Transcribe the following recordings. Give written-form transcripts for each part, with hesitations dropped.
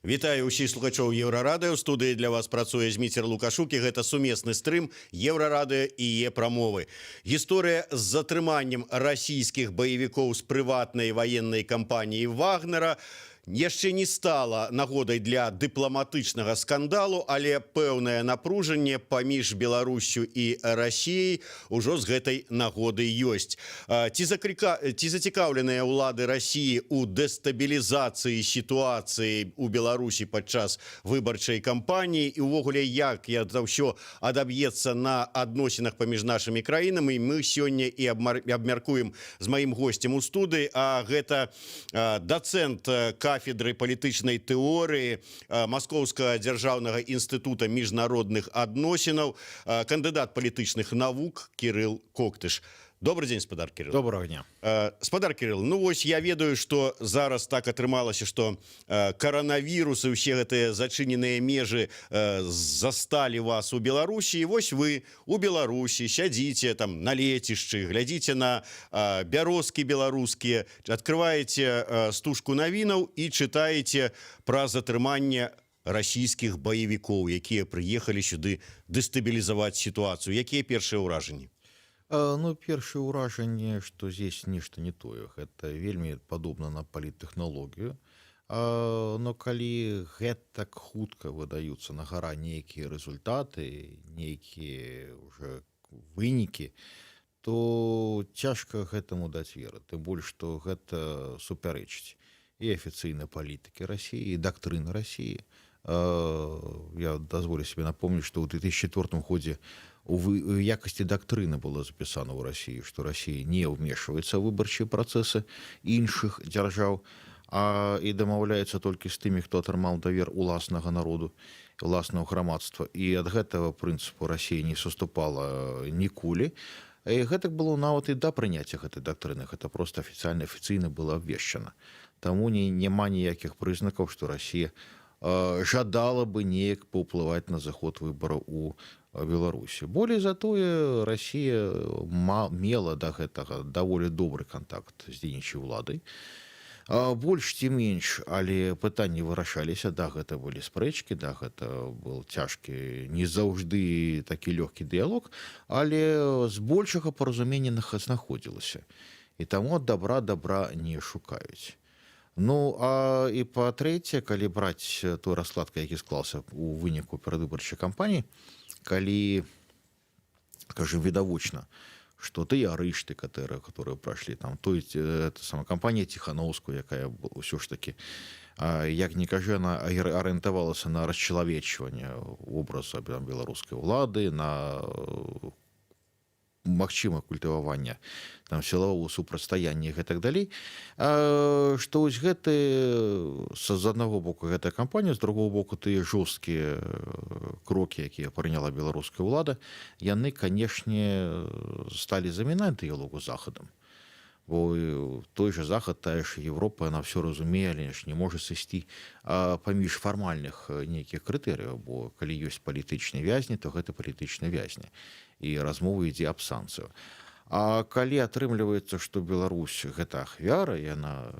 Вітаю ўсіх слухачоў Еўрарадыё. У студыі для вас працуе Зміцер Лукашук, і гэта сумесны стрым Еўрарадыё і Е-прамовы. Гісторыя з затрыманнем расійскіх баевікоў з прыватнай ваеннай кампаніі Вагнера яшчэ не стала нагодай для дыпламатычнага скандалу, але пэўнае напружанне паміж Беларусю і Расіяй ужо з гэтай нагоды ёсць. Ці зацікаўленыя ўлады Расіі ў дэстабілізацыі сітуацыі ў Беларусі падчас выбарчай кампаніі, і ўвогуле як это ўсё адаб'ецца на адносінах паміж нашымі краінамі, мы сёння і абмяркуем з маім госцем у студыі, а гэта дацэнт кафедры палітычнай тэорыі Маскоўскага дзяржаўнага інстытута міжнародных адносінаў, кандыдат палітычных навук Кірыл Коктыш. Добрый день, спадар Кирилл. Доброго дня. Спадар Кирилл, ну вось я ведаю, что зараз так атрымалася, что коронавирус и все гэтыя зачыненыя межы застали вас у Беларусі, і вось вы у Беларусі сядзіце там на лецішчы, глядзіце на бярозкі беларускія, открываете стужку навінаў і чытаеце пра затрыманне расійскіх баевікоў, якія прыехалі сюды дэстабілізаваць сітуацыю. Якія першыя ўражанні? Ну, першае ўражанне, што здесь нешта не тое. Гэта вельмі падобна на паліттэхналогію. Но калі гэтак хутка выдаюцца на гара нейкія рэзультаты, нейкія ўжо вынікі, то цяжка гэтаму даць веры. Тым больш, што гэта супярэчыць і афіцыйнай палітыкі Расіі, і дактрыны Расіі. Я дазволю себе напомнить, что в 2004 годзе в якости доктрины было записано в России, что Россия не вмешивается в выборчие процессы іншых дзяржаў, и домаўляецца только с теми, кто атрымаў давер уласнага народу, уласнага грамадства. И от гэтага принципу Россия не саступала ніколі. И гэтак было нават и до прыняцця гэтай доктрины. Это просто официально было обвешчана. Таму няма ніякіх прызнакаў, что Россия жадала бы неяк паўплываць на заход выбараў у Беларусі. Болей затое Расія мела да гэтага даволі добры контакт з дзейнічай уладай. Больш ці менш, але пытанні вырашаліся, да, гэта былі спрэчкі, да, гэта был цяжкі, не заўжды такі лёгкі дыялог, але з большага паразумення знаходзілася. І таму добра не шукаюць. Ну, а і па-трэцяе, калі браць той расклад, які склаўся у выніку перадвыбарчай кампаніі, калі, скажем, відавочна, што тыя арышты, которые прайшлі там, то есть сама кампанія Ціхановскую, якая ўсё ж такі, як не кажа, она арыентавалася на расчалавечванне образа беларускай улады, на магчыма культывавання там сілавого супрацьстаяння і гэтак далей, што вось гэты з аднаго боку гэтая кампанія, з другого боку тыя жорсткія крокі, якія прыняла беларуская ўлада, яны, канешне, сталі замінаць дыялогу з захадам. Бо той же захад, тая ж Европа, она все разумее, але ж не можа сысці паміж фармальных нейкіх крытэрыяў, бо калі ёсць палітычныя вязні, то гэта палітычныя вязні. І размова ідзе аб санкцыю. А калі атрымліваецца, што Беларусь гэта ахвяра, яна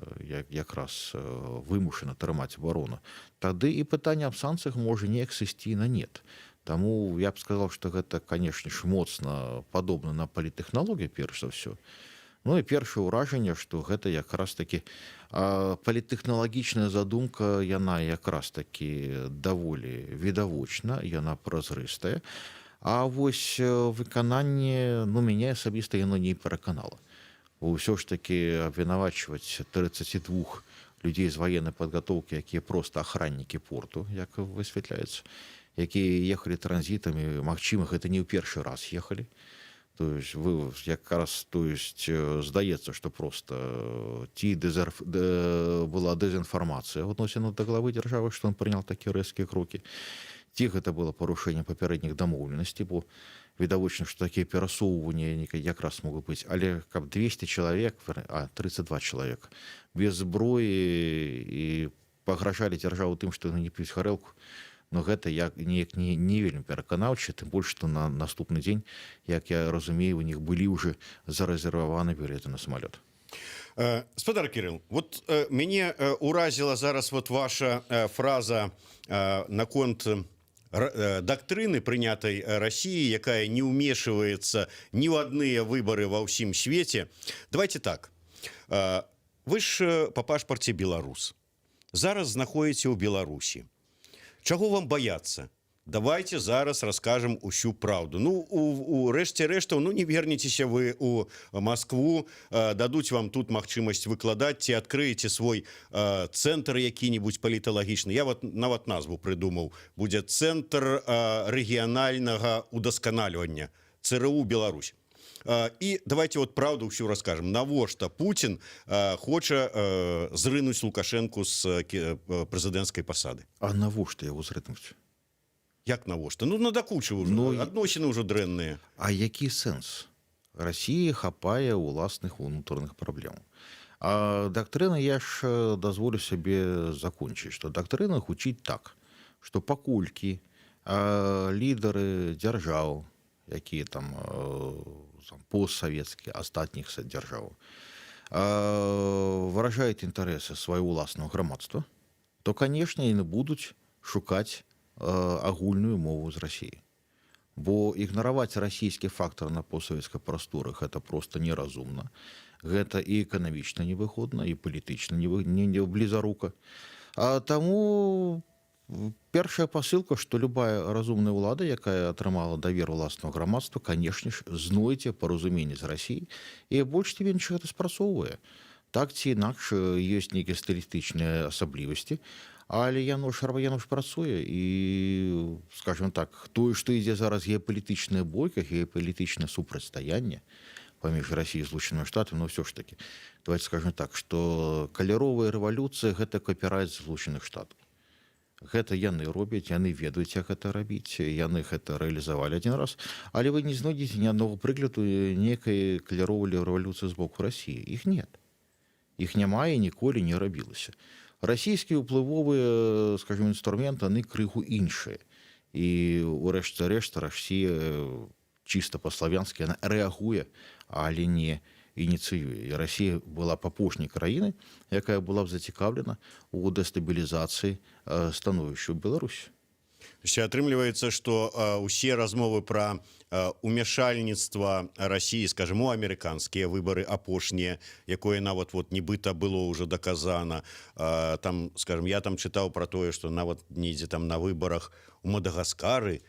якраз вымушана трымаць абарону, тады і пытанне аб санкцыях можа неяк сысці на нет. Таму я б сказаў, што гэта, канешне ж, моцна падобна на паліттэхналогію, перш за ўсё. Ну і першае ўражанне, што гэта якраз такі паліттэхналагічная задумка, яна якраз такі даволі відавочна, яна празрыстая. А вось выкананне, ну, мяне асабіста яно не пераканала. Усё ж такі абвінавачваць 32 людзей з ваеннай падгатоўкі, якія проста ахраннікі порту, як высвятляецца, якія ехалі транзітамі, магчыма, гэта не ў першы раз ехалі. То есть вы якраз, то есть здаецца, што просто ці была дэзінфармацыя адносіна да главы дзяржавы, што ён прынял такія рэзкія крокі, ці гэта было парушэнне папярэдніх дамоўленасцей, бо відавочна, што такія перасоўванні якраз могуць быць, але каб 200 чалавек, 32 чалавек без зброі і пагражалі дзяржаву тым, што яны не п'юць гарэлку, но гэта неяк не вельмі пераканаўча, тым больш, што на наступны дзень, як я разумею, у них былі ўжо зарэзерваваны білеты на самалёт. Спадар Кирилл, вот мяне уразила зараз вот ваша фраза наконт дактрыны прынятай России, якая не ўмешваецца ні ў адныя выборы ва ўсім свеце. Давайте так, вы ж по пашпарце беларус, зараз знаходзіце ў Беларусі. Чаго вам баяцца? Давайте зараз расскажем усю правду. Ну, у рэшце рэштаў, ну, не вернецеся вы у Москву, дадуць вам тут магчымасць выкладаць, ці адкрыеце свой цэнтр які-нибудь паліталагічны. Я вот нават назву прыдумаў. Будзе цэнтр рэгіянальнага удасканальвання. ЦРУ Беларусь. І давайте вот правду всю расскажем. Навошта Путин хоча зрынуць Лукашенку з прэзідэнцкай пасады? А навошта яго зрынуць? Як навошта? Ну, надакучы ўжо, адносіны ўжо дрэнныя. А які сэнс? Расія хапае ўласных унутраных праблем. А дактрына, я ж дазволю сабе закончыць, што дактрына гучыць так, што паколькі лідары дзяржаў, якія там постсавецкія, астатніх дзяржаў, выражаюць інтарэсы свайго ўласнага грамадства, то, канешне, яны будуць шукаць агульную мову з Расіі. Бо ігнараваць расійскі фактор на постсавецкай прасторах гэта проста неразумна. Гэта і эканамічна невыгодна, і палітычна не блізарука. А таму першая пасылка, што любая разумная ўлада, якая атрымала давер уласнага грамадства, канешне ж, знойдзе паразуменне з Расіяй, і больш ці менш гэта спрацоўвае. Так ці інакш ёсць нейкія стылістычныя асаблівасці, але яно ж працуе, і, скажем так, тое, што ідзе зараз геапалітычная бойка, геапалітычнае супрацьстаянне паміж Расіяй і Злучанымі Штатамі, но ўсё ж такі, давайте скажем так, што каляровая рэвалюцыя – гэта капірайт Злучаных Штатаў. Гэта яны робяць, яны ведаюць, як гэта рабіць, яны гэта рэалізавалі адзін раз, але вы не знойдзеце ні аднаго прыкладу нейкай каляровай рэвалюцыі з боку Расіі. Іх нет. Іх няма і ніколі не рабілася. Расійскія ўплывовыя, скажем, інструменты, яны крыху іншыя. І у рэшце рэшта Расія чыста па-славянскі, яна рэагуе, але не ініцыюе. І Расія была б апошняй краінай, якая была б зацікаўлена ў дэстабілізацыі становішча ў Беларусі. Атрымліваецца, што ўсе размовы пра умяшальніцтва Расіі, скажем, у амерыканскія выбары апошнія, якое нават вот нібыта было ўжо даказана. Там, скажем, я там чытаў пра тое, што нават недзе там на выбарах у Мадагаскары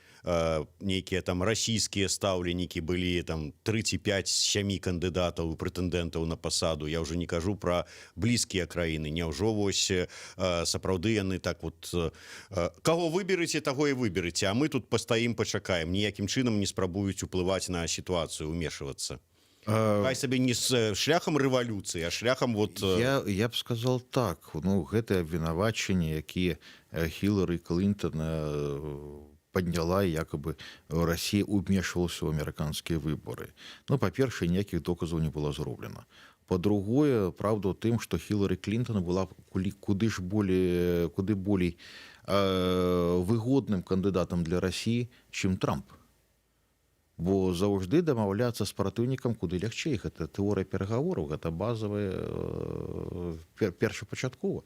нейкія там расійскія стаўленікі былі там 3 ці 5 з 7 кандыдатаў і прэтэндэнтаў на пасаду. Я ўжо не кажу пра блізкія краіны. Няўжо вось сапраўды яны так вот каго выбераце, таго і выбераце, а мы тут пастаім, пачакаем, ніякім чынам не спрабуюць уплываць на сітуацыю, умешвацца. Хай сабе не з шляхам рэвалюцыі, а шляхам вот... Я б сказал так, ну, гэтыя абвінавачанні, якія Хілары Клінтон падняла, якобы Расія ўмешвалася ў амерыканскія выборы. Ну, па-першае, ніякіх доказаў не было зроблена. Па-другое, правда ў тым, што Хілары Клінтон была куды болей выгодным кандыдатам для Расіі, чым Трамп. Бо заўжды дамаўляцца з праціўнікам куды лягчэй. Гэта тэорыя перагавораў, гэта базавая першапачаткова.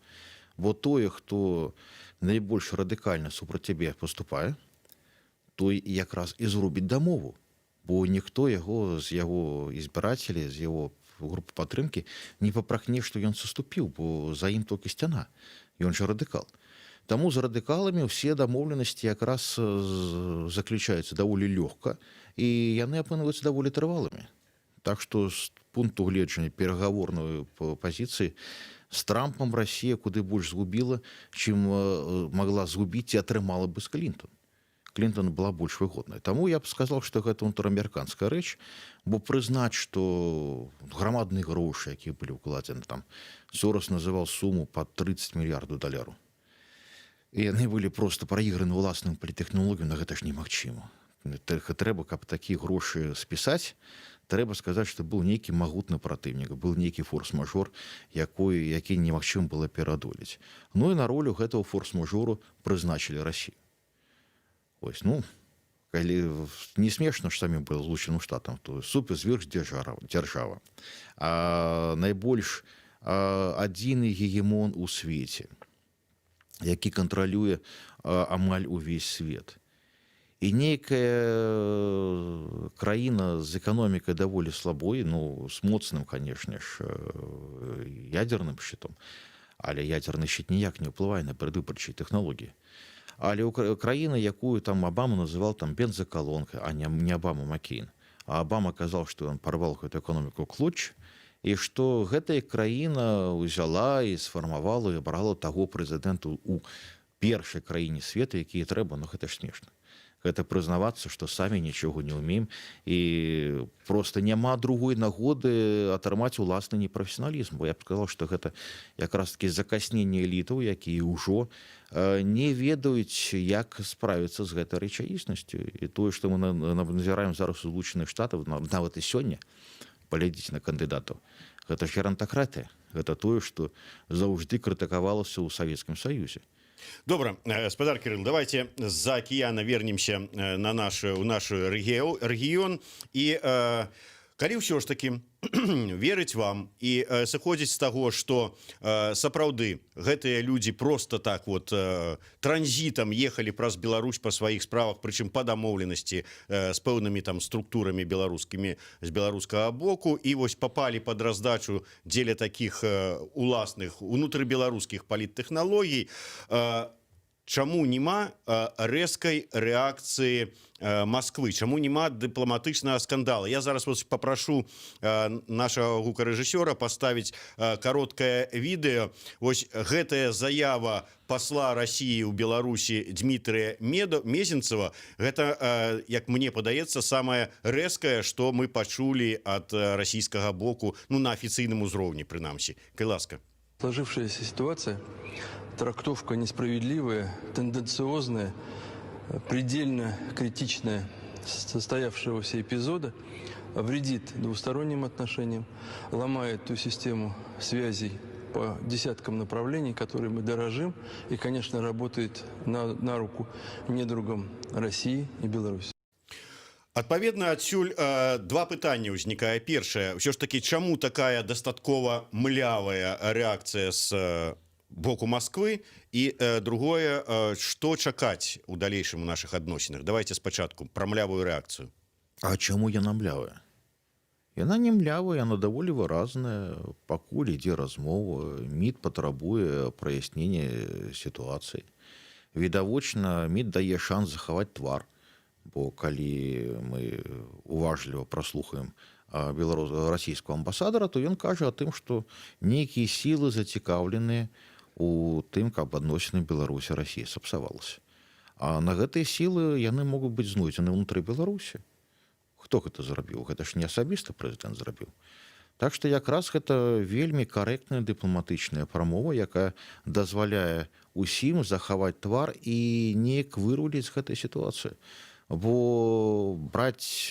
Бо тое, хто найбольш радыкальна супраць цябе паступае, той якраз і зробіць дамову. Бо ніхто яго з яго збірацелей, з яго групы падтрымкі не папрахне, што ён саступіў, бо за ім толькі сцяна. Ён жа радыкал. Таму з радыкаламі ўсе дамоўленасці якраз заключаюцца даволі лёгка, і яны апынуюцца даволі трывалымі. Так што з пункту гледжання перагаворнай пазіцыі з Трампам Расія куды больш згубіла, чым магла згубіць і атрымала бы з Клінтон. Клінтон была больш выгоднай. Таму я б сказаў, што гэта унутраамерыканская рэч, бо прызнаць, што грамадныя грошы, якія былі ўкладзены там, Сорос называў суму пад 30 мільярдаў даляраў. І яны былі проста праіграны ўласным палітэхналогіям, на гэта ж немагчыма. Трэба, каб такія грошы спісаць, трэба сказаць, што быў нейкі магутны праціўнік, быў нейкі форс-мажор, які немагчыма было пераадолець. Ну і на ролю гэтага форс-мажору прызначылі Расію. Ось, ну, Не смешно ж самим было Злучаным Штатам, то суперзвярхдзяржава, найбольш адзіны гегемон у свеце, які кантралюе амаль увесь свет. І нейкая краіна з эканомікай даволі слабой, ну, з моцным, канешне ж, ядерным щитом, але ядерны щит ніяк не ўплывае на прадвыбарчыя тэхналогіі. Але краіна, якую там Обама называл там бензоколонкой, а не Обама Маккейн. А Обама казал, что он порвал эту экономику клуч, и что гэтая краіна ўзяла і сфармавала і брала таго прэзідэнта у першай краіне свету, якія трэба, ну гэта ж смешна. Гэта прызнавацца, што самі нічога не ўмеем і просто няма другой нагоды атрымаць уласны непрафесіяналізм. Бо я б сказал, што гэта якраз такі закасненне элітаў, якія ўжо не ведаюць, як справіцца з гэтай рэчаіснасцю. І тое, што мы назіраем зараз у Злучаных Штатах, нават і сёння, паглядзіць на кандыдатаў, гэта ж геронтакратыя. Гэта тое, што заўжды крытыкавалася ў Савецкім Саюзе. Добра, спадар Кирилл, давайте з-за океана вернемся на наш рэгіён і калі ўсё ж таки верыць вам і сыходзіць з таго, што сапраўды гэтыя людзі просто так вот транзітам ехалі праз Беларусь па сваіх справах, прычым па дамоўленасці з пэўнымі там структурамі беларускімі з беларускага боку, і вось папалі пад раздачу дзеля такіх уласных унутрыбеларускіх паліттэхналогій, чаму няма рэзкай рэакцыі Москвы, чаму няма дыпламатычнага скандала? Я зараз вас попрошу нашага гукарэжысёра паставіць кароткае відэо. Вось гэтая заява посла России ў Беларусі Дмітрыя Мезенцева, гэта, як мне падаецца, самае рэзкае, што мы пачулі ад расійскага боку, ну, на афіцыйным узроўні, прынамсі. Калі ласка. Сложившаяся ситуация, трактовка несправедливая, тенденциозная, предельно критичная состоявшегося эпизода вредит двусторонним отношениям, ломает ту систему связей по десяткам направлений, которые мы дорожим, и, конечно, работает на руку недругам России и Беларуси. Адпаведна, адсюль два пытання ўзнікае. Першае, ўсё ж такі, чаму такая дастаткова млявая рэакцыя з боку Москвы, і другое, што чакаць у далейшым у нашых адносінах? Давайте спачатку пра млявую рэакцыю. А чаму яна млявая? Яна не млявая, яна даволі выразная. Пакуль ідзе размова, МІД патрабуе праяснення сітуацыі. Відавочна, МІД дае шанс захаваць твар. Бо калі мы уважліва праслухаем расійского амбасадара, то ён кажа о тым, што нейкія сілы зацікаўленыя у тым, каб адносіны Беларусі Расіі сапсавалася. А на гэтыя сілы яны могуць быць знойдзены ўнутры Беларусі. Хто гэта зрабіў? Гэта ж не асабіста прэзідэнт зрабіў. Так што якраз гэта вельмі карэктная дыпламатычная прамова, якая дазваляе усім захаваць твар і неяк выруліць з гэтай сітуацыі. Бо браць,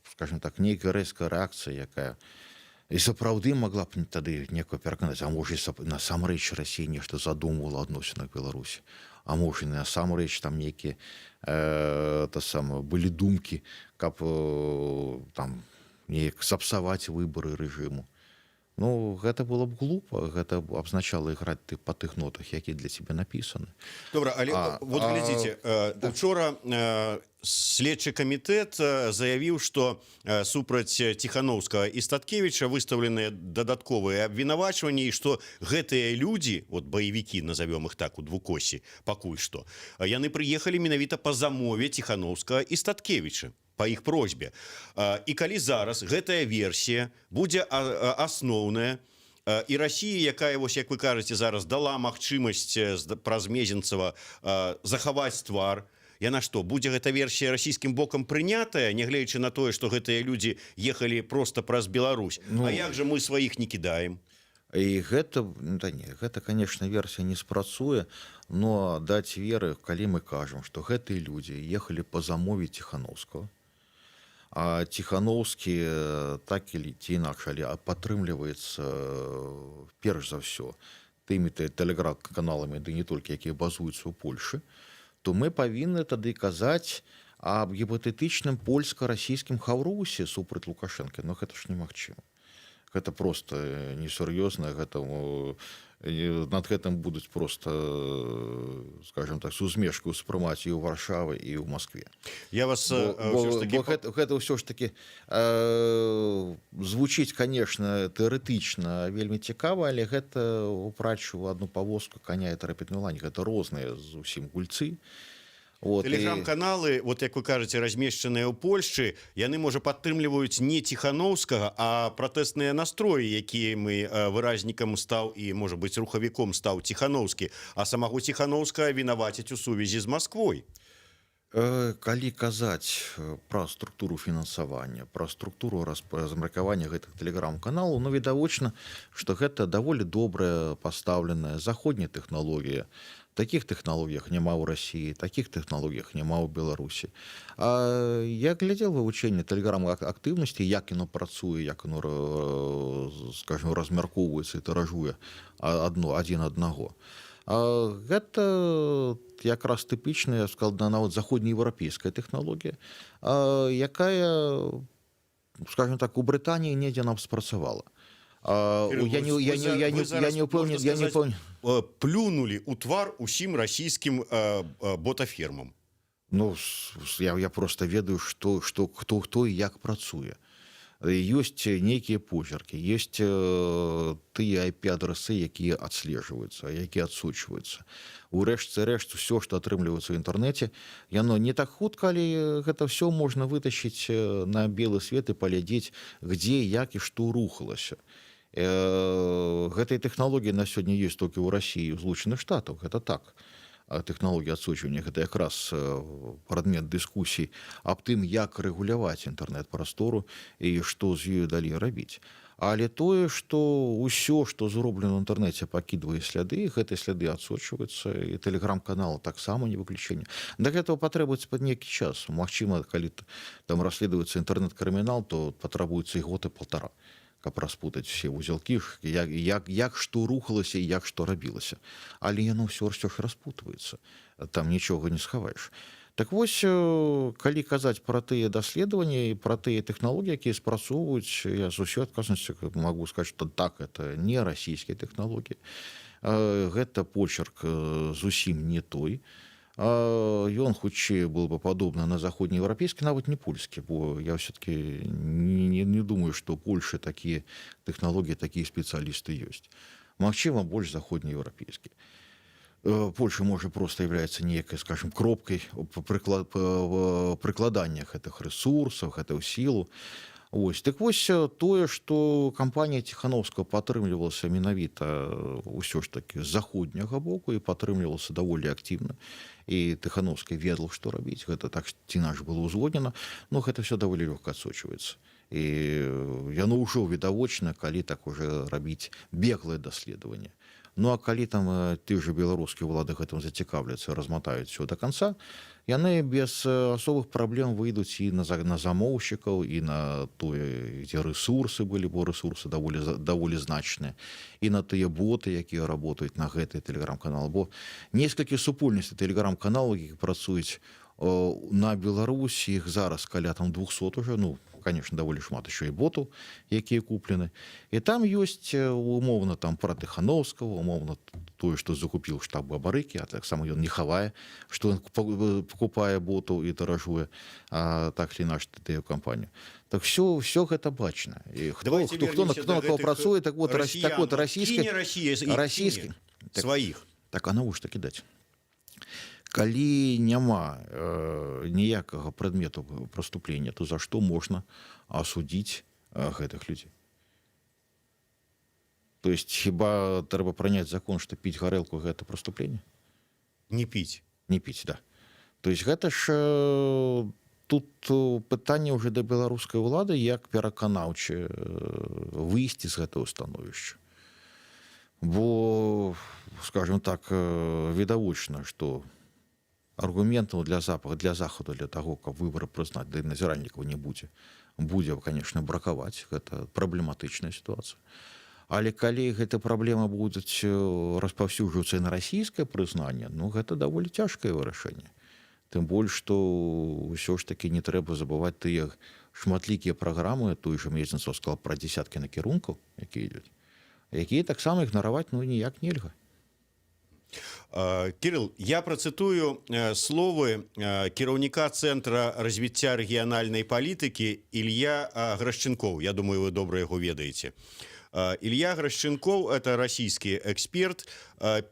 скажем так, нейкая рэзкая рэакцыя, якая і сапраўды могла б тады некую пераканаць, а можа насамрэч Расія нешта задумывала адносінах Беларусі, а можа насамрэч там нейкія былі думкі, каб там неяк сапсаваць выбары рэжыму. Ну, гэта было б глупа, гэта абзначала іграць па тых нотах, які для цябе напісаны. Добра, але вот глядзіце, учора следчы камітэт заявіў, што супраць Ціхановскага і Статкевіча выстаўленыя дадатковыя абвінавачванні, і што гэтыя людзі, вот баевікі, назовём іх так у двукосі, пакуль што, яны прыехалі менавіта па замове Ціхановскага і Статкевіча, по іх просьбе. І калі зараз гэтая версія будзе асноўная, і Расія, якая, вось, як вы кажаце, зараз дала магчымасць праз Мезенцева захаваць твар, яна што, будзе гэта версія расійскім бокам прынятая, нягледзячы на тое, што гэтыя людзі ехалі проста праз Беларусь? А як жа мы сваіх не кідаем? І гэта, конечно, версія не спрацуе, но даць веры, калі мы кажам, што гэтыя людзі ехалі па замове Ціхановскага, а Ціхановскі так или ці інакш, але падтрымліваецца перш за ўсё тымі тэлеграм-каналамі, ды не толькі, якія базуюцца ў Польшы, то мы павінны тады казаць аб гіпатэтычным польска-расійскім хаўрусе супраць Лукашэнкі, ну гэта ж немагчыма. Гэта просто несур'ёзна, гэта над гэтым будуць просто, скажем так, з усмешкай успрымаць і ў Варшавы і ў Маскве. Я вас Гэта ўсё ж таки звучыць, конечно, тэарэтычна вельмі цікава, але гэта упраць у адну павозку коня і тарапітную лань. Гэта розныя зусім гульцы. Тэлеграм-каналы, вот як вы кажаце, размешчаныя ў Польшчы, яны, можа, падтрымліваюць не Ціханаўскага, а пратэсныя настроі, якія мы выразнікам стаў і, можа быць, рухавіком стаў Ціханаўскі, а самого Ціханаўскага вінаваціць у сувязі з Масквой. Калі казаць пра структуру фінансавання, пра структуру размеркавання гэтых тэлеграм-каналаў, ну, відавочна, што гэта даволі добрая пастаўленая заходняя тэхналогія. Такіх тэхналогіях няма ў Расіі, такіх тэхналогіях няма ў Беларусі. Я глядзел вывучэнне тэлеграм-актыўнасці, як яно працуе, як яно, скажем, размяркоўваецца і тыражуе адзін аднаго. Гэта якраз тыпічная, нават заходнееўрапейская тэхналогія, якая, скажем так, у Брытаніі недзе нам спрацавала. Я не ўпэўнены. Плюнули у твар усім расійскім ботафермам. Ну, я просто ведаю, хто і як працуе. Ёсць нейкія позіркі, ёсць тыя IP-адрасы, якія адслежваюцца, якія адсочваюцца. У рэшце рэшт, усё, што атрымліваецца ў інтэрнэце, яно не так хутка, але гэта ўсё можна вытащыць на белы свет і паглядзець, дзе, як і што рухалася. Гэтай тэхналогіі на сёння ёсць толькі ў Расіі, у Злучаных Штатах, гэта так. Тэхналогія адсочвання — гэта якраз прадмет дыскусій аб тым, як рэгуляваць інтэрнэт-прастору і што з ёю далей рабіць. Але тое, што ўсё, што зроблена ў інтэрнэце, пакідвае сляды, гэтыя сляды адсочваюцца, і тэлеграм-канал таксама не выключэнне. Да гэтага патрэбуецца пад нейкі час. Магчыма, калі там расследуецца інтэрнэт-крымінал, то патрабуецца і год і паўтара, каб распутаць все узелкі, як што рухалася і як што рабілася. Але яно ўсё ж распутваецца. Там нічога не схаваеш. Так вось, калі казаць пра тыя даследаванні і пра тыя тэхналогіі, якія спрацоўваюць, я з усёй адказнасцю магу сказаць, што так, это не расійскія тэхналогіі. Гэта почерк зусім не той. Ён хутчэй был бы падобны на заходнееўрапейскі, нават не польскі, бо я все-таки не думаю, што ў Польшы такія тэхналогіі, такія спецыялісты ёсць. Магчыма, больш заходнееўрапейскі. Польша, можа, проста являецца нейкай, скажем, кропкай прыкладання гэтых рэсурсаў, гэтую сілу. Так вось тое, што кампанія Ціханаўскага падтрымлівалася менавіта ўсё ж такі з заходняга боку і падтрымлівалася даволі актыўна. І Ціханаўскі ведаў, што рабіць. Гэта так ці наш было ўзгоднена, но гэта все даволі лёгка адсочваецца. І яно ўжо відавочна, калі так уже рабіць беглае даследаванне. Ну а калі там ты же беларускія ўлады гэтым зацікаўляцца, разматаюць все до конца, яны без асобых праблем выйдуць і на замоўшчыкаў, і на тое, дзе рэсурсы былі, бо рэсурсы даволі значныя, і на тыя боты, якія работаюць на гэты тэлеграм-канал. Бо некалькі супольнасцей тэлеграм-каналаў, які працуюць на Беларусі, іх зараз каля там 200 уже, ну, конечно, даволі шмат еще і ботаў, якія куплены. І там ёсць умоўна там пра Тыхановскага, умоўна тое, што закупіў штаб Бабарыкі, а таксама ён не хавае, што ён покупае ботаў і тыражуе так ці інакш тыя кампанію. Так все гэта бачна. І хто на кого працуе, так вот расійскі сваіх. Так, а навошта кідаць? Калі няма ніякага прадмету преступлення, то за што можна асудзіць гэтых людзей? То есть хіба трэба прыняць закон, што піць гарэлку — гэта преступление? Не піць. Не піць, да. То есть гэта ж тут пытанне ўжо да беларускай улады, як пераканаўча выйсці з гэтага становішча. Бо, скажем так, відавочна, што аргументаў для захаду, для таго, каб выбары прызнаць, да і назіральнікаў не будзе, конечно, бракаваць. Гэта праблематычная сітуацыя. Але калі гэта праблема будуць распаўсюджвацца на расійскае прызнанне, ну гэта даволі цяжкае вырашэнне. Тым больш што ўсё ж таки не трэба забываць тыя шматлікія праграмы, той же Мезенцаў сказал пра дзесяткі накірункаў, якія ідуць, якія таксама ігнараваць ніяк нельга. Кирилл, я процитую словы кіраўніка Центра развіцця рэгіянальнай палітыкі Илья Грашченков. Я думаю, вы добра яго ведаеце. Илья Грашченков, это расійскі эксперт,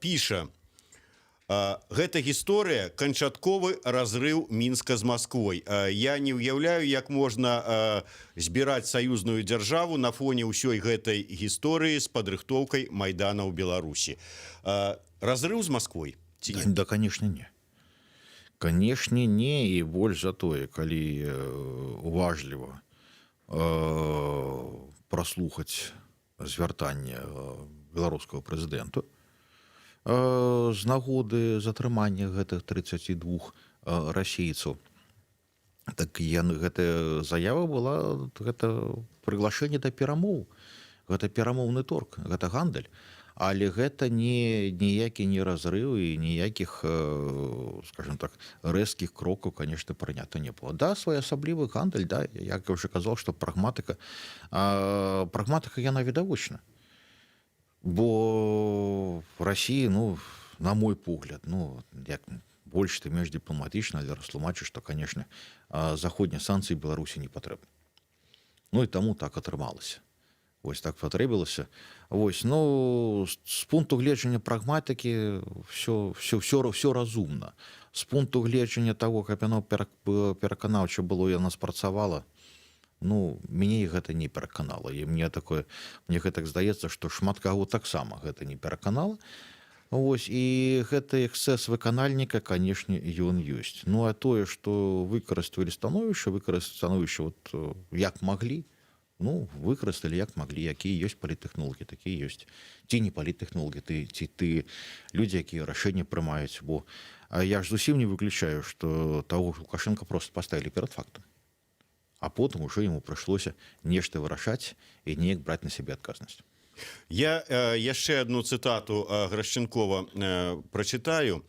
піша: гэта гісторыя канчатковы разрыў Мінска з Масквой. Я не ўяўляю, як можна збіраць саюзную дзяржаву на фоне ўсёй гэтай гісторыі з падрыхтоўкай Майдана ў Беларусі. Разрыў з Масквой ці не? Да, конечно, не. Канешне, не, і больш за тое, калі уважліва праслухаць звяртанне беларускага прэзідэнту з нагоды затрымання гэтых 32 расейцаў, так гэтая заява была, гэта прыглашэнне да перамоў, гэта перамоўны торг, гэта гандаль. Але гэта ніякі не разрыў і ніякіх, скажем так, рэзкіх крокаў, конечно, прынята не было. Да, своеасаблівы гандаль, да, як я уже казал, што прагматыка яна відавочна. Бо в России, ну, на мой погляд, ну, як больш ты менш дыпламатычна, але растлумачыш, што, конечно, заходнія санкцыі Беларусі не патрэбны. Ну і таму так атрымалася. Вось так патрэбілася. Вось, ну, з пункту гледжання прагматыкі все разумна. З пункту гледжання того, каб яно пераканаўча было, яна спрацавала, ну, мяне гэта не пераканала. І мне гэтак здаецца, што шмат каго таксама гэта не пераканала. Вось, і гэты эксцэс выканальніка, канешне, ён ёсць. Ну, а тое, што выкарысталі становішча вот, як маглі, ну, выкарысталі як маглі, якія ёсць паліттэхнолагі, такія ёсць. Ці не паліттэхнолагі, ці ты людзі, якія рашэнні прымаюць. Бо я ж зусім не выключаю, што таго Лукашенка просто паставілі перад фактам. А потым ужо яму прыйшлося нешта вырашаць і неяк браць на сябе адказнасць. Я яшчэ одну цытату Грашченкова прачытаю.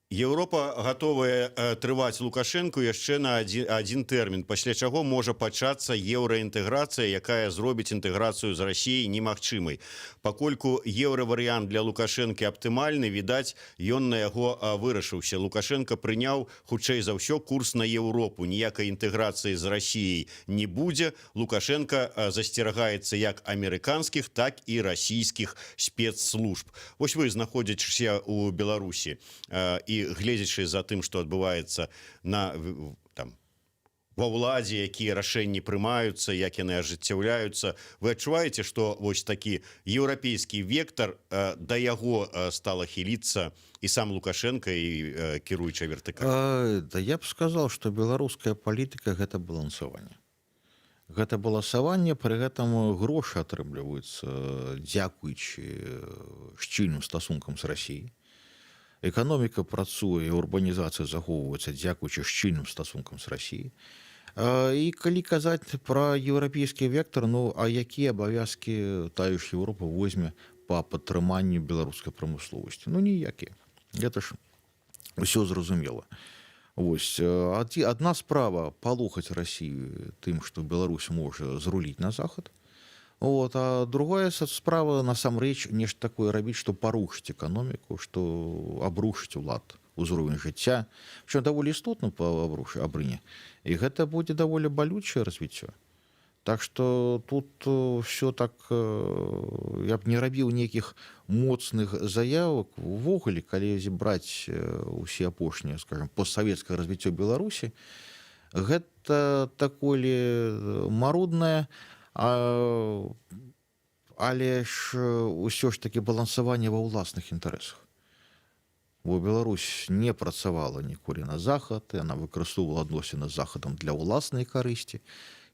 Еўропа гатовая трываць Лукашэнку яшчэ на адзін тэрмін, пасля чаго можа пачацца еўраінтэграцыя, якая зробіць інтэграцыю з Расіяй немагчымай. Пакольку еўраварыянт для Лукашэнкі аптымальны, відаць, ён на яго вырашыўся. Лукашенко прыняў, хутчэй за ўсё, курс на Еўропу. Ніякай інтэграцыі з Расіяй не будзе. Лукашенко засцерагаецца як амерыканскіх, так і расійскіх спецслужб. Вось вы, знаходзячыся ў Беларусі і гледзячы за тым, што адбываецца ва ўладзе, якія рашэнні прымаюцца, як яны ажыццяўляюцца, вы адчуваеце, што вось такі еўрапейскі вектар, да яго стала хіліцца і сам Лукашенко, і кіруючая вертыкаль? Да я б сказал, што беларуская палітыка — гэта балансаванне. Гэта балансаванне, пры гэтым грошы атрымліваюцца дзякуючы шчыльным стасункам з Расіяй. Эканоміка працуе, урбанізацыя захоўваецца дзякуючы шчыльным стасункам з Расіяй. І калі казаць пра еўрапейскі вектар, ну, а якія абавязкі тая ж Еўропа возьме па падтрыманню беларускай прамысловасці? Ну, ніякія. Гэта ж усё зразумела. Вось, адна справа палохаць Расію тым, што Беларусь можа зруліць на захад. Вот, а другая справа, насамрэч, нешта такое рабіць, што парушыць эканоміку, што абрушыць улад, узровень жыцця, што даволі істотна абрыне. І гэта будзе даволі балючае развіццё. Так што тут все так, я б не рабіў нейкіх моцных заявак. Увогуле, калі браць усе апошнія, скажем, постсавецкае развіццё Беларусі, гэта такое маруднае, але ж ўсё ж такі балансаванне ва ўласных інтарэсах. Бо Беларусь не працавала ніколі на захад, яна выкарыстоўвала адносіны з захадам для ўласнай карысці,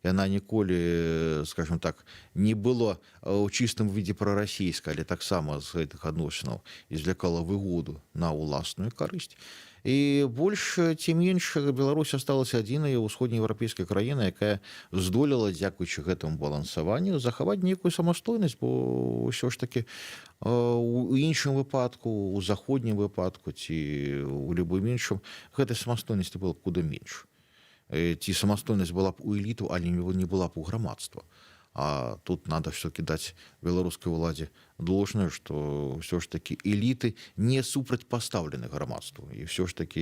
яна ніколі, скажем так, не была ў чыстым відзе прарасійская, але таксама з гэтых адносінаў извлекала выгоду на ўласную карысць. І больш ці менш Беларусь асталася адзінай усходнееўрапейскай краінай, якая здолела, дзякуючы гэтаму балансаванню, захаваць нейкую самастойнасць, бо ўсё ж такі у іншым выпадку, у заходнім выпадку ці у любым іншым гэтай самастойнасці было б куды менш. Ці самастойнасць была б у эліту, але не была б у грамадства. А тут надо все-таки дать белорусской владе должное, что все ж таки элиты не супрацьпастаўлены грамадству. И все ж таки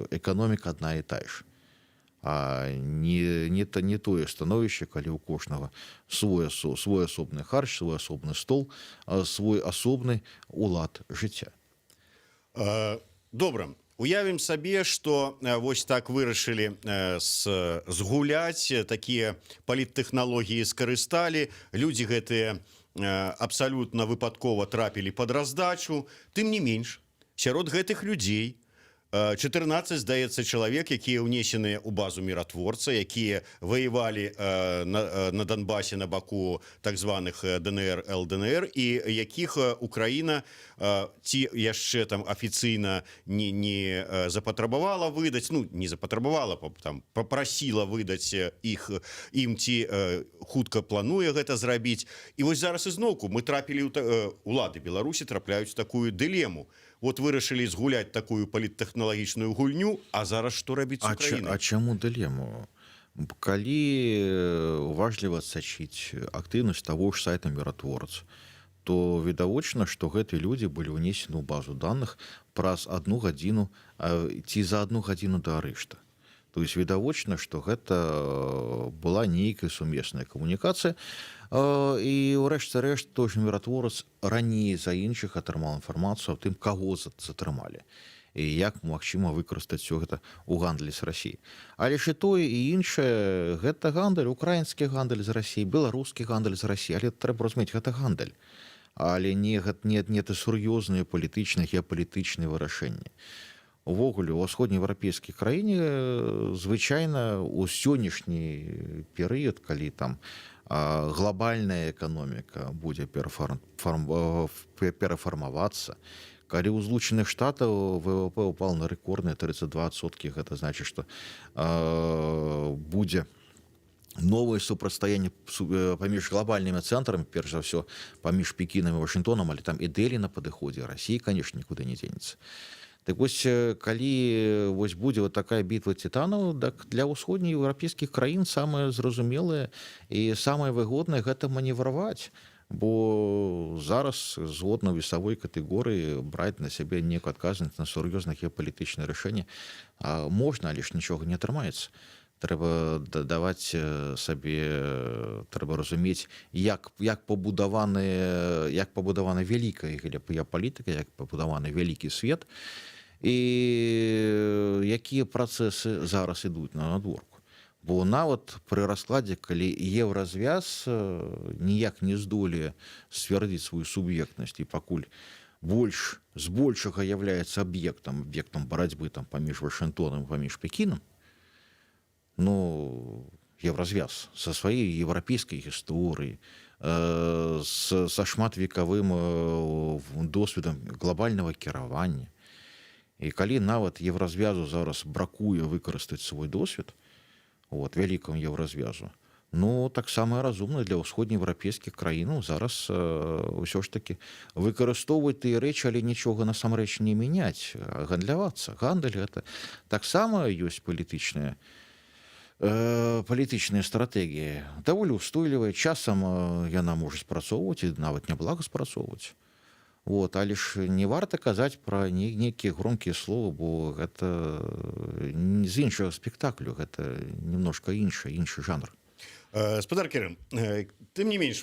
экономика одна и та же. А не тое становішча, калі ў кожнага свой асобны харч, свой асобны стол, свой асобны улад жыцця. Добра. Уявім сабе, што вось так вырашылі згуляць, такія паліттэхналогіі скарысталі, людзі гэтыя абсалютна выпадкова трапілі пад раздачу. Тым не менш, сярод гэтых людзей 14, здаецца, чалавек, якія ўнесеныя ў базу міратворца, якія ваявалі на Донбасе на баку так званых ДНР, ЛДНР, і якіх Украіна ці яшчэ там афіцыйна не запатрабавала выдаць, ну, не запатрабавала, там папрасіла выдаць ім ці хутка плануе гэта зрабіць. І вось зараз ізноўку мы трапілі, улады Беларусі трапляюць такую дылему. Вот вырашылі згуляць такую паліттэхналагічную гульню, а зараз што рабіць з Украінай? А чаму дылему? Калі уважліва сачыць актыўнасць таго ж сайта міратворца, то відавочна, што гэтыя людзі былі ўнесены ў базу даных праз 1 гадзіну ці за 1 гадзіну да арышта. То есть відавочна, што гэта была нейкая сумесная камунікацыя, і ўрэшце рэшт той ж міратворац раней за іншых атрымаў інфармацыю аб тым, каго затрымалі і як магчыма выкарыстаць все гэта ў гандлі з Расіяй. Але ж і тое і іншае, гэта гандаль, украінскі гандаль з Расіяй, беларускі гандаль з Расіяй, але трэба разумець, гэта гандаль, але не сур'ёзныя палітычныя, геапалітычныя вырашэнні. Увогуле, у ўсходнееўрапейскай краіне звычайна ў сённяшні перыяд, калі там глобальная эканоміка будзе перафармавацца, калі ў Злучаных Штатаў ВВП упал на рэкордныя 32%, гэта значыць, што будзе новае супрацьстаянне паміж глобальнымі цэнтрамі, перш за ўсё паміж Пекінам і Вашынгтонам, але там і Дэлі на падыходзе, Расія, канешне, нікуды не дзенецца. Так вось, калі будзе вот такая бітва титанаў, так для ўсходнееўрапейскіх краін самае зразумелае і самае выгоднае гэта маневраваць, бо зараз згодна весавой катэгорыі браць на сябе некую адказнасць на сур'ёзнае геапалітычнае рашэнне можна, але ж нічога не атрымаецца. Трэба даваць сабе, трэба разумець, як пабудавана вялікая геапалітыка, як пабудаваны вялікі свет, і якія працэсы зараз ідуць на надворку. Бо нават пры раскладзе, калі еўразвяз ніяк не здолее сцвярдзіць сваю суб'ектнасць і пакуль збольшага з'яўляецца аб'ектам барацьбы там паміж Вашынгтонам і паміж Пекінам, ну, еўразвяз са сваёй еўрапейскай гісторыяй, са шматвекавым досведам глобальнага кіравання. І калі нават еўразвязу зараз бракуе выкарыстаць свой досвед, вялікаму еўразвязу, ну, таксама разумна для ўсходнееўрапейскіх краінаў зараз ўсё ж такі выкарыстоўваць тыя рэчы, але нічога насамрэч не мяняць, гандлявацца. Гандаль гэта таксама ёсць палітычныя стратэгіі, даволі ўстойлівая, часам яна можа спрацоўваць і нават няблага спрацоўваць. Але ж не варта казаць пра нейкія громкія словы, бо гэта з іншага спектаклю, гэта немножко іншы жанр. Спадар Кірым, тым не менш,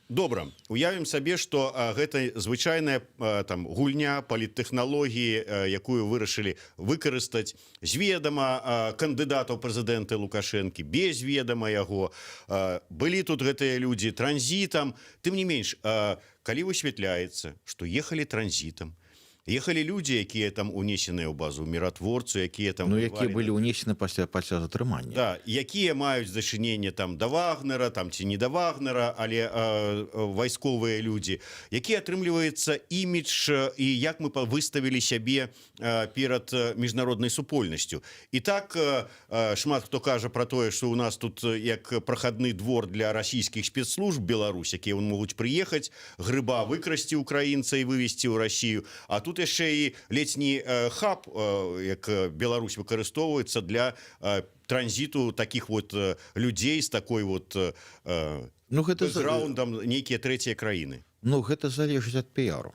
добра, уявім сабе, што гэта звычайная гульня паліттэхналогіі, якую вырашылі выкарыстаць з ведама кандыдатаў прэзідэнта Лукашэнкі, без ведама яго. Былі тут гэтыя людзі транзітам. Тым не менш, калі высвятляецца, што ехалі транзітам, Ехалі людзі, якія там унесеныя ў базу, міратворцы, якія там Ну, якія воевалі былі ўнесены пасля затрымання. Да, якія маюць дачыненне там да Вагнера, там ці не да Вагнера, але вайсковыя людзі, які атрымліваецца імідж і як мы выставілі сябе перад міжнароднай супольнасцю. І так шмат хто кажа про тое, што у нас тут як прахадны двор для расійскіх спецслужб Беларусь, якія могуць прыехаць, грыба выкрасці украінца і вывезці ў Расію, а тут яшчэ і летні хаб, як Беларусь выкарыстоўваецца для транзіту таких вот людзей з такой вот Ну, гэта бэкграундам нейкія трэція краіны. Ну, гэта залежыць ад піару.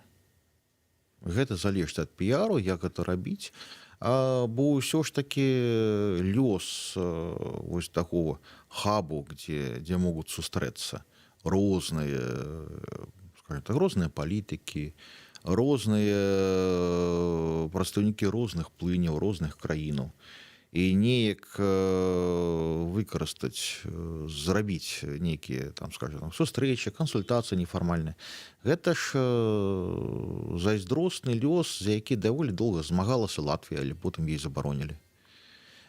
Гэта залежыць ад піару, як гэта рабіць. Бо ўсё ж такі лёс вось такого хабу, дзе могуць сустрэцца розныя, скажем так, розныя палітыкі, розныя прадстаўнікі розных плыняў, розных краінаў. І неяк выкарыстаць, зрабіць нейкія, там, скажем, сустрэчы, кансультацыі нефармальныя. Гэта ж зайздросны лёс, за які даволі доўга змагалася Латвія, але потым ей забаронілі.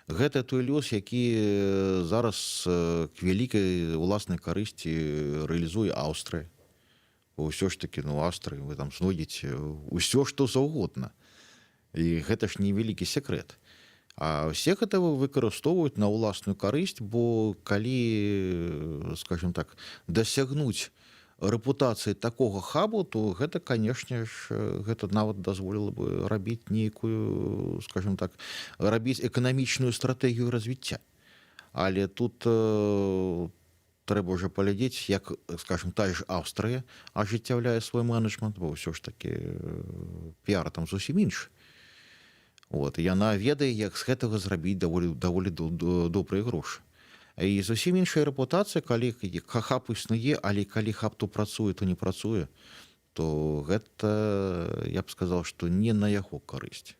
Гэта той лёс, які зараз к вялікай уласнай карысці рэалізуе Аўстрыя. Ўсё ж такі, ну, Аўстрыі, вы там знойдзеце ўсё, што заўгодна. І гэта ж невялікі секрэт. А ўсе гэта выкарыстоўваюць на ўласную карысць, бо калі, скажем так, дасягнуць рэпутацыі такога хабу, то гэта, канешне ж, гэта нават дазволіла бы рабіць нейкую, скажем так, рабіць эканамічную стратэгію развіцця. Але тут трэба ўжо паглядзець, як, скажем, тая ж Аўстрыя ажыццяўляе свой менеджмент, бо ўсё ж такі піар там зусім іншы. Вот, яна ведае, як з гэтага зрабіць даволі добрыя грошы. І зусім іншая рэпутацыя, калі хаб існуе, але калі хаб то працуе, то не працуе, то гэта, я б сказаў, што не на яго карысць.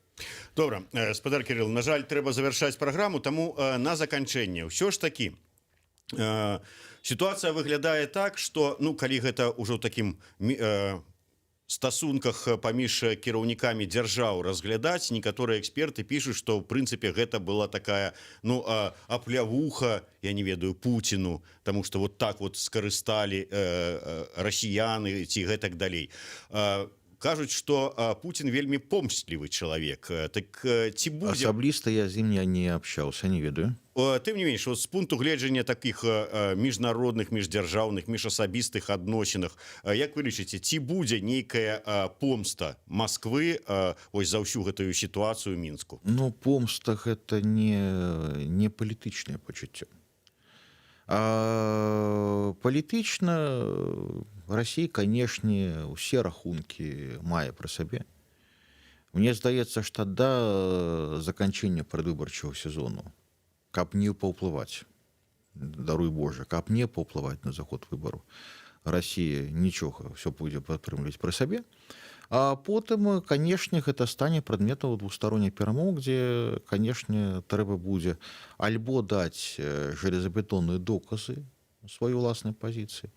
Добра, спадар Кірыл, на жаль, трэба завяршаць праграму, таму на заканчэнне ўсё ж такі сітуацыя выглядае так, што, ну, калі гэта ўжо такім стасунках паміж кіраўнікамі дзяржаў разглядаць, некаторыя эксперты пішуць, што ў прынцыпе гэта была такая, ну, аплявуха, я не ведаю, Пуціну, таму што вот так вот скарысталі расіяны ці гэтак далей. Кажуць, што Пуцін вельмі помстлівы чалавек. Так ці будзе... Асабліста я з ім не абшчаўся, не ведаю. Тым не менш, з пункту гледжання такіх міжнародных, міждзяржаўных, міжасабістых адносінах, як вы лічыце, ці будзе нейкая помста Масквы ось за ўсю гэтую сітуацыю ў Мінску? Ну, помста гэта не палітычнае пачуццё. Палітычна Расія, канешне, усе рахункі мае пры сабе. Мне здаецца, што да заканчэння прадвыбарчага сезону, каб не паўплываць, даруй Божа, каб не паўплываць на заход выбару, Расія нічога, ўсё будзе падтрымліваць пры сабе. А потым, канешне, гэта стане прадметам двухсторонніх перамоў, дзе, канешне, трэба будзе альбо даць жалезабетонныя доказы сваёй уласнай пазіцыі,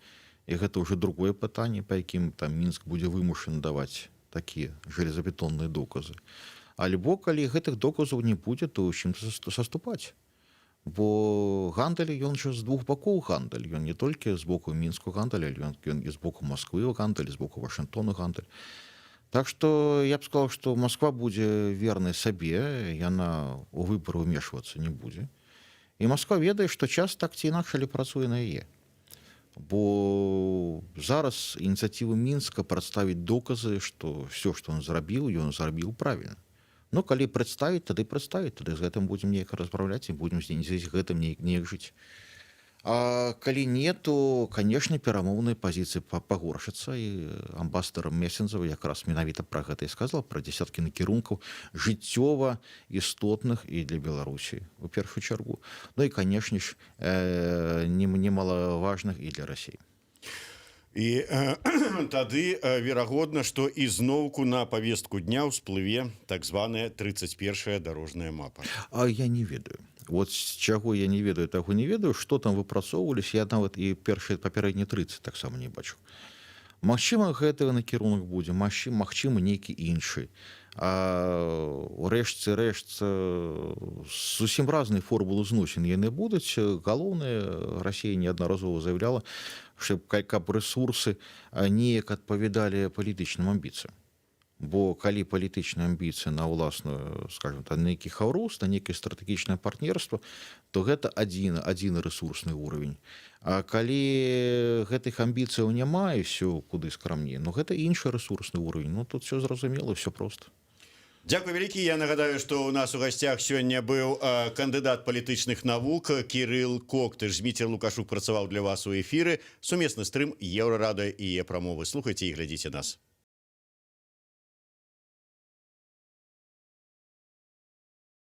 і гэта ўжо другое пытанне, па якім там Мінск будзе вымушаны даваць такія жалезабетонныя доказы. Альбо, калі гэтых доказаў не будзе, то ў чым саступаць. Бо гандаль, ён жа з двух бакоў гандаль. Ён не толькі з боку Мінску гандаль, але ён і з боку Масквы гандаль, з боку Вашынгтона гандаль. Так што я б сказаў, што Масква будзе вернай сабе, яна ў выбары ўмешвацца не будзе. І Масква ведае, што час так ці інакш але працуе на яе. Бо зараз ініцыятывы Мінска прадставіць доказы, што ўсё, што ён зрабіў правільна. Ну, калі прадставіць, тады з гэтым будзем неяк размаўляць і будзем з гэтым неяк жыць. А калі не, то, канешне, перамоўныя пазіцыі пагоршацца, і амбасадар Месензава якраз менавіта пра гэта і сказала, пра дзесяткі накірункаў жыццёва істотных і для Беларусі, у першую чаргу. Ну і, канешне ж, немалаважных і для Расіі. І тады верагодна, што ізноўку на павестку дня ўсплыве так званая 31-я дарожная мапа. А я не ведаю. Вот з чаго я не ведаю, таго не ведаю, што там выпрацоўваліся, я нават і першыя папярэднія 30 таксама не бачу. Магчыма, гэты накірунак будзе, магчыма, нейкі іншы. А ўрэшце рэшт зусім разныя формулы зносін яны будуць. Галоўнае, Расія неаднаразова заявляла, што каб рэсурсы неяк адпавядалі палітычным амбіцыям. Бо калі палітычныя амбіцыі на ўласную, скажем так, нейкі хаўрус, на нейкае стратэгічнае партнерства, то гэта адзін рэсурсны ўровень. А калі гэтых амбіцыяў няма і ўсё куды скрамней, ну гэта іншы рэсурсны ўровень. Ну тут все зразумела, все проста. Дзякуй вялікі. Я нагадаю, што ў нас у гасцях сёння быў кандыдат палітычных навук Кірыл Коктыш. Зміцер Лукашук працаваў для вас у эфіры. Сумесны стрым Еўрарадыё і яе прамовы. Слухайце і глядзіце нас.